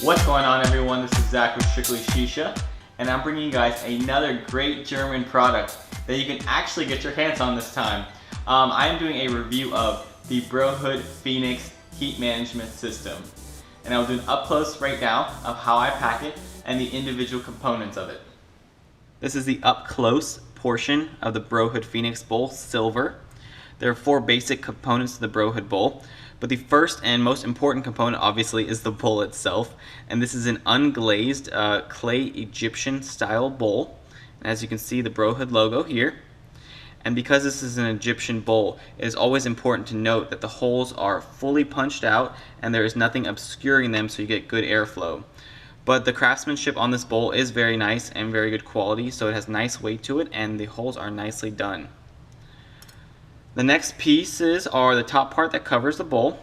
What's going on, everyone? This is Zach with StrictlyShisha, and I'm bringing you guys another great German product that you can actually get your hands on this time. I am doing a review of the Brohood Phoenix Heat Management System, and I'll do an up close right now of how I pack it and the individual components of it. This is the up close portion of the Brohood Phoenix Bowl Silver. There are 4 basic components to the Brohood Bowl, but the first and most important component obviously is the bowl itself, and this is an unglazed clay Egyptian style bowl. And as you can see, the Brohood logo here. And because this is an Egyptian bowl, it is always important to note that the holes are fully punched out and there is nothing obscuring them, so you get good airflow. But the craftsmanship on this bowl is very nice and very good quality, so it has nice weight to it and the holes are nicely done. The next pieces are the top part that covers the bowl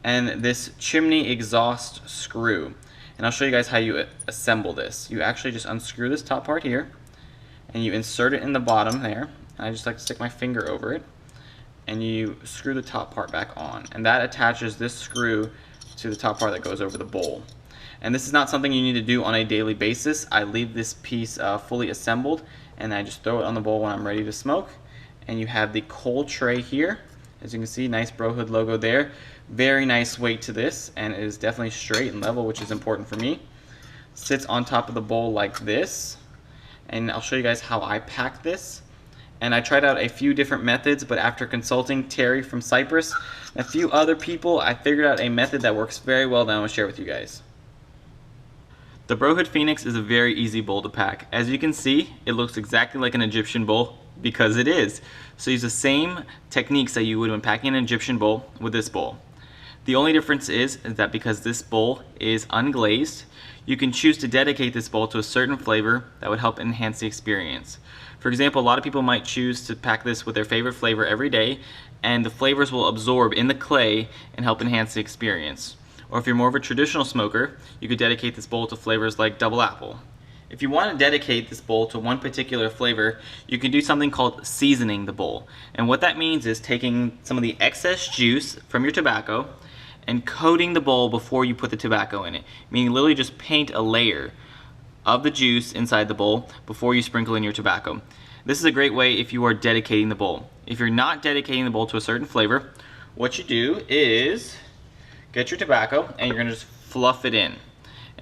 and this chimney exhaust screw. And I'll show you guys how you assemble this. You actually just unscrew this top part here and you insert it in the bottom there. And I just like to stick my finger over it and you screw the top part back on. And that attaches this screw to the top part that goes over the bowl. And this is not something you need to do on a daily basis. I leave this piece fully assembled and I just throw it on the bowl when I'm ready to smoke. And you have the coal tray here. As you can see, nice Brohood logo there. Very nice weight to this, and it is definitely straight and level, which is important for me. Sits on top of the bowl like this. And I'll show you guys how I pack this. And I tried out a few different methods, but after consulting Terry from Cyprus and a few other people, I figured out a method that works very well that I want to share with you guys. The Brohood Phoenix is a very easy bowl to pack. As you can see, it looks exactly like an Egyptian bowl, because it is. So use the same techniques that you would when packing an Egyptian bowl with this bowl. The only difference is that because this bowl is unglazed, you can choose to dedicate this bowl to a certain flavor that would help enhance the experience. For example, a lot of people might choose to pack this with their favorite flavor every day, and the flavors will absorb in the clay and help enhance the experience. Or if you're more of a traditional smoker, you could dedicate this bowl to flavors like double apple. If you want to dedicate this bowl to one particular flavor, you can do something called seasoning the bowl. And what that means is taking some of the excess juice from your tobacco and coating the bowl before you put the tobacco in it. Meaning literally just paint a layer of the juice inside the bowl before you sprinkle in your tobacco. This is a great way if you are dedicating the bowl. If you're not dedicating the bowl to a certain flavor, what you do is get your tobacco and you're going to just fluff it in.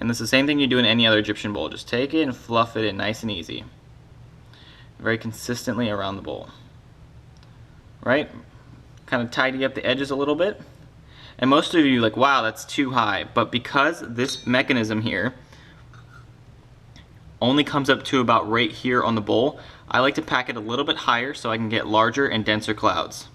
And this is the same thing you do in any other Egyptian bowl. Just take it and fluff it in nice and easy. Very consistently around the bowl. Right? Kind of tidy up the edges a little bit. And most of you are like, wow, that's too high. But because this mechanism here only comes up to about right here on the bowl, I like to pack it a little bit higher so I can get larger and denser clouds.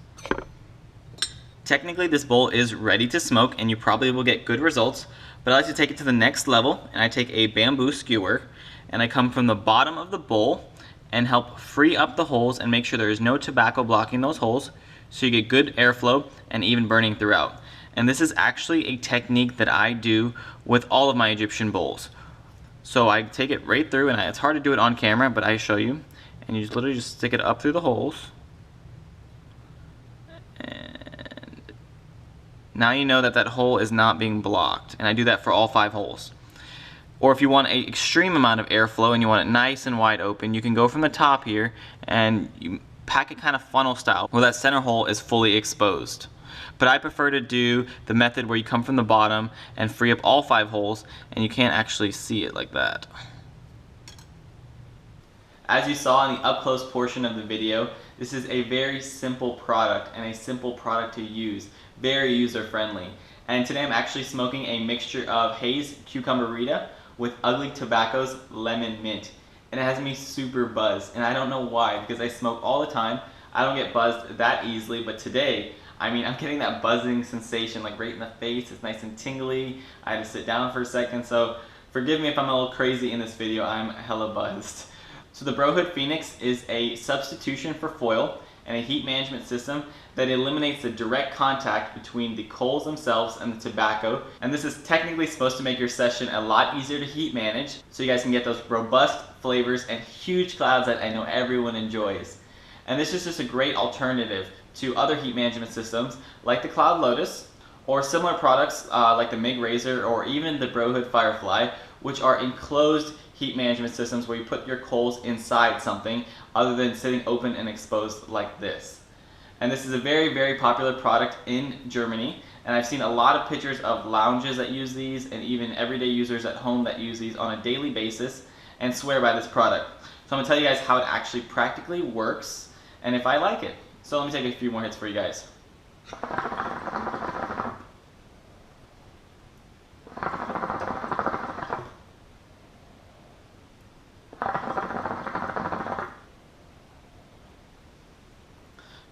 Technically, this bowl is ready to smoke and you probably will get good results, but I like to take it to the next level, and I take a bamboo skewer and I come from the bottom of the bowl and help free up the holes and make sure there is no tobacco blocking those holes, so you get good airflow and even burning throughout. And this is actually a technique that I do with all of my Egyptian bowls. So I take it right through, and it's hard to do it on camera, but I show you, and you just literally just stick it up through the holes. Now you know that that hole is not being blocked, and I do that for all 5 holes. Or if you want an extreme amount of airflow and you want it nice and wide open, you can go from the top here and you pack it kind of funnel style where that center hole is fully exposed. But I prefer to do the method where you come from the bottom and free up all 5 holes and you can't actually see it like that. As you saw in the up close portion of the video, this is a very simple product and a simple product to use. Very user friendly. And today I'm actually smoking a mixture of Haze Cucumber Rita with Ugly Tobacco's Lemon Mint. And it has me super buzzed. And I don't know why, because I smoke all the time. I don't get buzzed that easily, but today, I mean, I'm getting that buzzing sensation like right in the face. It's nice and tingly. I had to sit down for a second, so forgive me if I'm a little crazy in this video. I'm hella buzzed. So the Brohood Phoenix is a substitution for foil and a heat management system that eliminates the direct contact between the coals themselves and the tobacco. And this is technically supposed to make your session a lot easier to heat manage, so you guys can get those robust flavors and huge clouds that I know everyone enjoys. And this is just a great alternative to other heat management systems like the Cloud Lotus or similar products like the MIG Razor or even the Brohood Firefly, which are enclosed heat management systems where you put your coals inside something other than sitting open and exposed like this. And this is a very, very popular product in Germany, and I've seen a lot of pictures of lounges that use these and even everyday users at home that use these on a daily basis and swear by this product. So I'm going to tell you guys how it actually practically works and if I like it. So let me take a few more hits for you guys.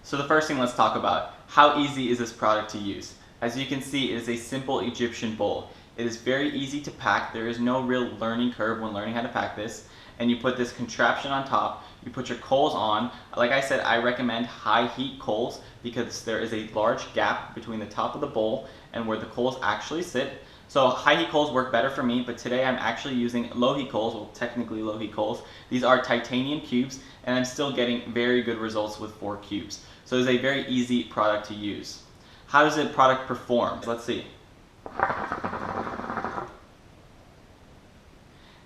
So the first thing, let's talk about how easy is this product to use. As you can see, it is a simple Egyptian bowl. It is very easy to pack. There is no real learning curve when learning how to pack this. And you put this contraption on top, you put your coals on. Like I said, I recommend high heat coals because there is a large gap between the top of the bowl and where the coals actually sit. So high heat coals work better for me, but today I'm actually using low heat coals, well technically low heat coals. These are titanium cubes and I'm still getting very good results with 4 cubes. So it's a very easy product to use. How does the product perform? Let's see.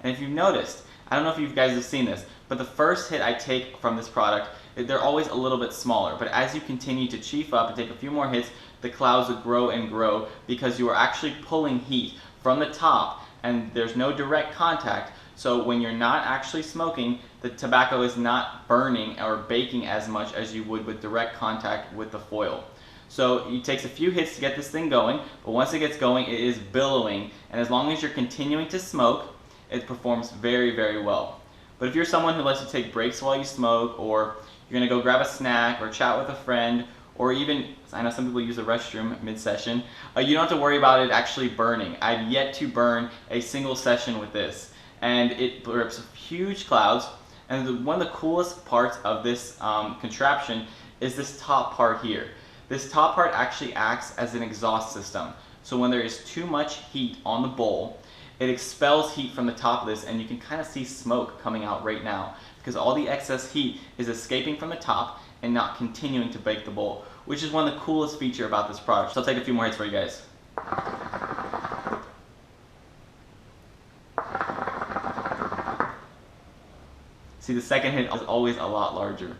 And if you've noticed, I don't know if you guys have seen this, but the first hit I take from this product, they're always a little bit smaller. But as you continue to chief up and take a few more hits, the clouds will grow and grow because you are actually pulling heat from the top and there's no direct contact. So when you're not actually smoking, the tobacco is not burning or baking as much as you would with direct contact with the foil. So it takes a few hits to get this thing going, but once it gets going, it is billowing. And as long as you're continuing to smoke, it performs very, very well. But if you're someone who likes to take breaks while you smoke, or you're gonna go grab a snack or chat with a friend, or even, I know some people use the restroom mid-session, you don't have to worry about it actually burning. I've yet to burn a single session with this. And it rips huge clouds. And one of the coolest parts of this contraption is this top part here. This top part actually acts as an exhaust system. So when there is too much heat on the bowl, it expels heat from the top of this, and you can kind of see smoke coming out right now because all the excess heat is escaping from the top and not continuing to bake the bowl, which is one of the coolest features about this product. So I'll take a few more hits for you guys. See, the second hit is always a lot larger.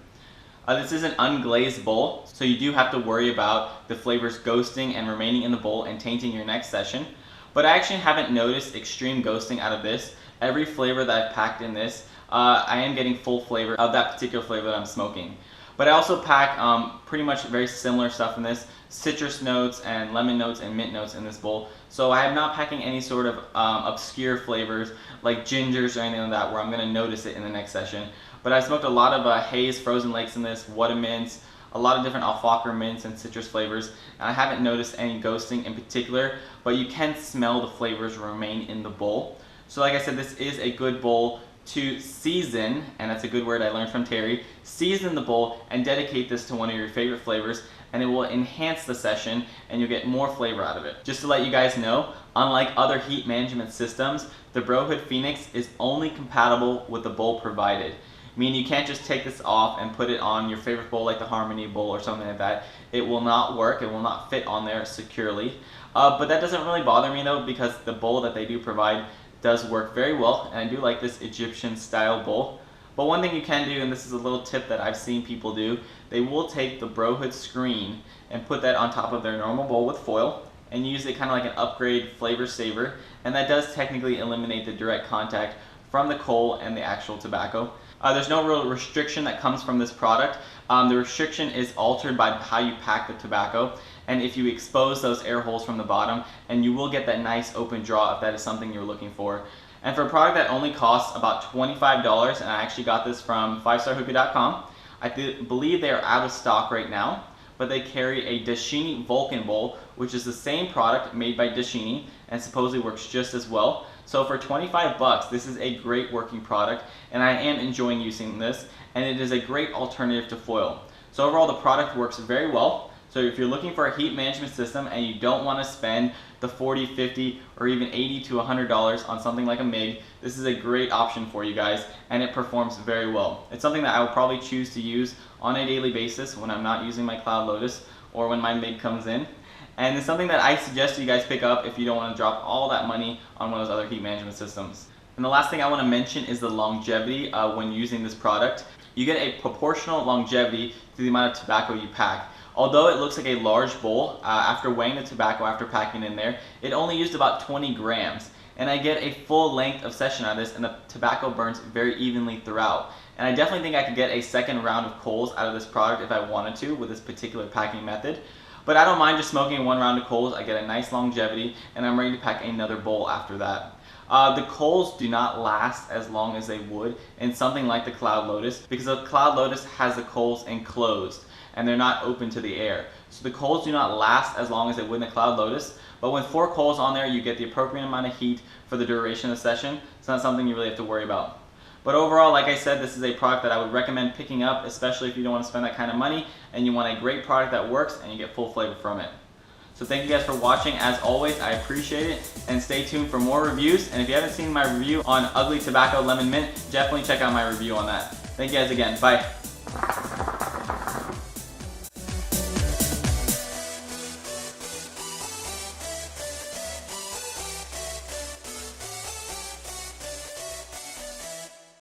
This is an unglazed bowl, so you do have to worry about the flavors ghosting and remaining in the bowl and tainting your next session. But I actually haven't noticed extreme ghosting out of this. Every flavor that I've packed in this, I am getting full flavor of that particular flavor that I'm smoking. But I also pack pretty much very similar stuff in this, citrus notes and lemon notes and mint notes in this bowl. So I am not packing any sort of obscure flavors like gingers or anything like that where I'm going to notice it in the next session. But I smoked a lot of haze frozen lakes in this, Wada mints, a lot of different alfalfa mints and citrus flavors, and I haven't noticed any ghosting in particular, but you can smell the flavors remain in the bowl. So like I said, this is a good bowl to season, and that's a good word I learned from Terry. Season the bowl and dedicate this to one of your favorite flavors, and it will enhance the session and you'll get more flavor out of it. Just to let you guys know, unlike other heat management systems, the Brohood Phoenix is only compatible with the bowl provided. Meaning you can't just take this off and put it on your favorite bowl like the Harmony bowl or something like that. It will not work, it will not fit on there securely. But that doesn't really bother me though, because the bowl that they do provide does work very well, and I do like this Egyptian style bowl. But one thing you can do, and this is a little tip that I've seen people do, they will take the Brohood screen and put that on top of their normal bowl with foil and use it kind of like an upgrade flavor saver, and that does technically eliminate the direct contact from the coal and the actual tobacco. There's no real restriction that comes from this product. The restriction is altered by how you pack the tobacco, and if you expose those air holes from the bottom, and you will get that nice open draw if that is something you're looking for. And for a product that only costs about $25, and I actually got this from 5starhookah.com, I believe they are out of stock right now, but they carry a Dashini Vulcan bowl, which is the same product made by Dashini and supposedly works just as well. So for 25 bucks, this is a great working product, and I am enjoying using this, and it is a great alternative to foil. So overall, the product works very well. So if you're looking for a heat management system and you don't want to spend the $40, $50, or even $80 to $100 on something like a MIG, this is a great option for you guys, and it performs very well. It's something that I will probably choose to use on a daily basis when I'm not using my Cloud Lotus, or when my MIG comes in. And it's something that I suggest you guys pick up if you don't want to drop all that money on one of those other heat management systems. And the last thing I want to mention is the longevity when using this product. You get a proportional longevity to the amount of tobacco you pack. Although it looks like a large bowl, after weighing the tobacco after packing in there, it only used about 20 grams. And I get a full length of session out of this, and the tobacco burns very evenly throughout. And I definitely think I could get a second round of coals out of this product if I wanted to with this particular packing method. But I don't mind just smoking one round of coals. I get a nice longevity, and I'm ready to pack another bowl after that. The coals do not last as long as they would in something like the Cloud Lotus, because the Cloud Lotus has the coals enclosed and they're not open to the air. So the coals do not last as long as they would in the Cloud Lotus, but with 4 coals on there, you get the appropriate amount of heat for the duration of the session. It's not something you really have to worry about. But overall, like I said, this is a product that I would recommend picking up, especially if you don't want to spend that kind of money and you want a great product that works and you get full flavor from it. So thank you guys for watching. As always, I appreciate it, and stay tuned for more reviews. And if you haven't seen my review on Ugly Tobacco Lemon Mint, definitely check out my review on that. Thank you guys again. Bye.